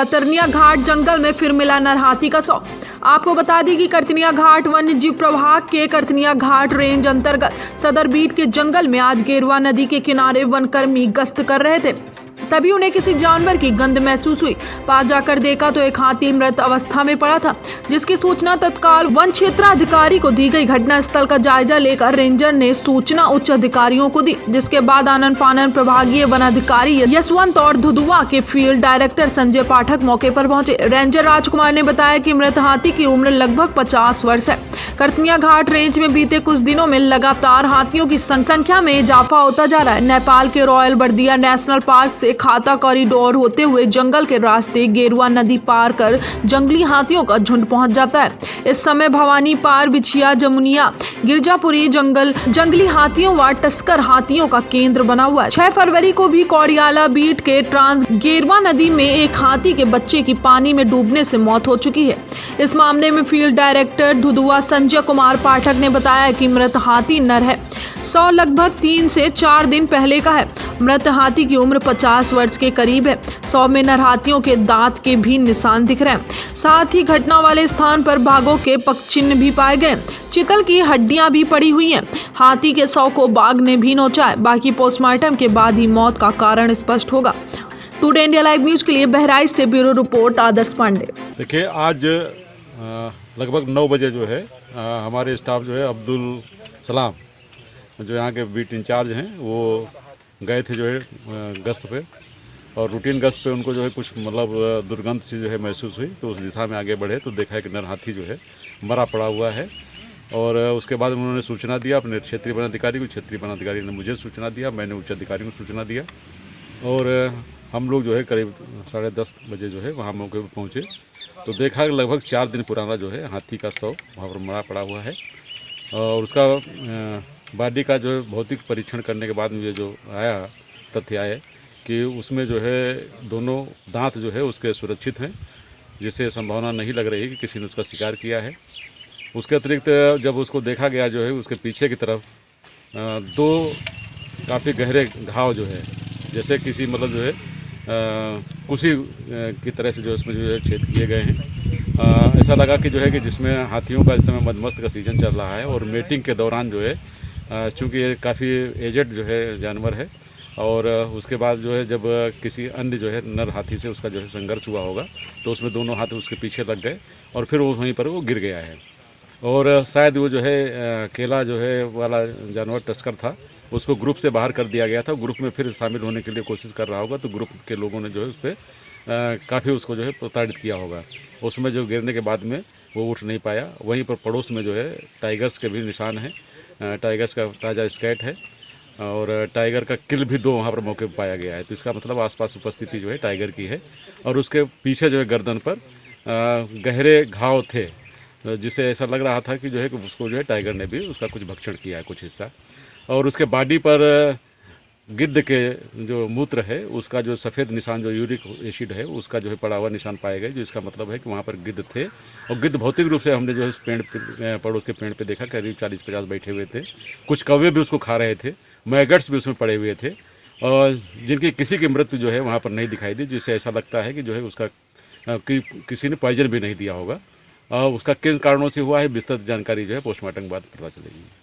कतरनिया घाट जंगल में फिर मिला नर हाथी का शव। आपको बता दें कि कतरनिया घाट वन्य जीव प्रभाग के कतरनिया घाट रेंज अंतर्गत सदर बीट के जंगल में आज गेरुआ नदी के किनारे वनकर्मी गश्त कर रहे थे, तभी उन्हें किसी जानवर की गंध महसूस हुई। पास जाकर देखा तो एक हाथी मृत अवस्था में पड़ा था, जिसकी सूचना तत्काल वन क्षेत्राधिकारी को दी गई। घटना स्थल का जायजा लेकर रेंजर ने सूचना उच्च अधिकारियों को दी, जिसके बाद आनन फानन प्रभागीय वनाधिकारी यशवंत और धुधुआ के फील्ड डायरेक्टर संजय पाठक मौके पर पहुंचे। रेंजर राजकुमार ने बताया कि मृत हाथी की उम्र लगभग 50 वर्ष है। कतरनिया घाट रेंज में बीते कुछ दिनों में लगातार हाथियों की संख्या में इजाफा होता जा रहा है। नेपाल के रॉयल बर्दिया नेशनल पार्क से खाता कॉरिडोर होते हुए जंगल के रास्ते गेरुआ नदी पार कर जंगली हाथियों का झुंड पहुंच जाता है। इस समय भवानी पार, बिछिया, जमुनिया, गिरजापुरी जंगली हाथियों व टस्कर हाथियों का केंद्र बना हुआ है। 6 फरवरी को भी कौड़ियाला बीट के ट्रांस गेरुआ नदी में एक हाथी के बच्चे की पानी में डूबने से मौत हो चुकी है। इस मामले में फील्ड डायरेक्टर धुधुआ संजय कुमार पाठक ने बताया कि मृत हाथी नर है। 100 लगभग 3 से 4 दिन पहले का है। मृत हाथी की उम्र 50 वर्ष के करीब है। 100 में नर हाथियों के दांत के भी निशान दिख रहे हैं। साथ ही घटना वाले स्थान पर बाघों के पगचिन्ह भी पाए गए। चितल की हड्डियां भी पड़ी हुई हैं। हाथी के शव को बाघ ने भी नोचा है। बाकी पोस्टमार्टम के बाद ही मौत का कारण स्पष्ट होगा। टुडे इंडिया लाइव न्यूज के लिए बहराइच से ब्यूरो रिपोर्ट आदर्श पांडे। देखिए, आज लगभग 9 बजे जो है हमारे स्टाफ जो है अब्दुल सलाम जो यहाँ के बीट इंचार्ज हैं वो गए थे जो है गश्त पे, और रूटीन गश्त पे उनको जो है कुछ मतलब दुर्गंध सी जो है महसूस हुई, तो उस दिशा में आगे बढ़े तो देखा है कि नर हाथी जो है मरा पड़ा हुआ है। और उसके बाद उन्होंने सूचना दिया अपने क्षेत्रीय वनाधिकारी को। क्षेत्रीय वनाधिकारी ने मुझे सूचना दिया, मैंने उच्च अधिकारी को सूचना दिया, और हम लोग जो है करीब 10:30 बजे जो है वहाँ मौके पर पहुँचे तो देखा कि लगभग 4 दिन पुराना जो है हाथी का शव वहाँ पर मरा पड़ा हुआ है। और उसका बॉडी का जो है भौतिक परीक्षण करने के बाद मुझे जो आया तथ्य आया कि उसमें जो है दोनों दांत जो है उसके सुरक्षित हैं, जिससे संभावना नहीं लग रही कि किसी ने उसका शिकार किया है। उसके अतिरिक्त जब उसको देखा गया जो है उसके पीछे की तरफ 2 काफ़ी गहरे घाव जो है, जैसे किसी मतलब जो है कुशी की तरह से जो इसमें जो है छेद किए गए हैं। ऐसा लगा कि जो है कि जिसमें हाथियों का इस समय मदमस्त का सीजन चल रहा है और मेटिंग के दौरान जो है चूँकि ये काफ़ी एजेड जो है जानवर है, और उसके बाद जो है जब किसी अन्य जो है नर हाथी से उसका जो है संघर्ष हुआ होगा तो उसमें दोनों हाथ उसके पीछे लग गए और फिर वो वहीं पर वो गिर गया है। और शायद वो जो है केला जो है वाला जानवर टस्कर था, उसको ग्रुप से बाहर कर दिया गया था। ग्रुप में फिर शामिल होने के लिए कोशिश कर रहा होगा, तो ग्रुप के लोगों ने जो है उस पर काफ़ी उसको जो है प्रताड़ित किया होगा। उसमें जो गिरने के बाद में वो उठ नहीं पाया। वहीं पर पड़ोस में जो है टाइगर्स के भी निशान हैं, टाइगर्स का ताज़ा स्केट है, और टाइगर का किल भी 2 वहाँ पर मौके पर पाया गया है। तो इसका मतलब आसपास उपस्थिति जो है टाइगर की है। और उसके पीछे जो है गर्दन पर गहरे घाव थे, जिससे ऐसा लग रहा था कि जो है कि उसको जो है टाइगर ने भी उसका कुछ भक्षण किया है, कुछ हिस्सा। और उसके बॉडी पर गिद्ध के जो मूत्र है उसका जो सफ़ेद निशान जो यूरिक एसिड है उसका जो है पड़ा हुआ निशान पाए गए, जो इसका मतलब है कि वहाँ पर गिद्ध थे। और गिद्ध भौतिक रूप से हमने जो है उस पेड़ पड़ोस के पेड़ पे देखा, करीब 40-50 बैठे हुए थे। कुछ कौवे भी उसको खा रहे थे, मैगट्स भी उसमें पड़े हुए थे, और जिनकी किसी की मृत्यु जो है वहाँ पर नहीं दिखाई दी, जिससे ऐसा लगता है कि जो है उसका किसी ने पॉइजन भी नहीं दिया होगा। उसका किन कारणों से हुआ है विस्तृत जानकारी जो है पोस्टमार्टम के बाद पता चलेगी।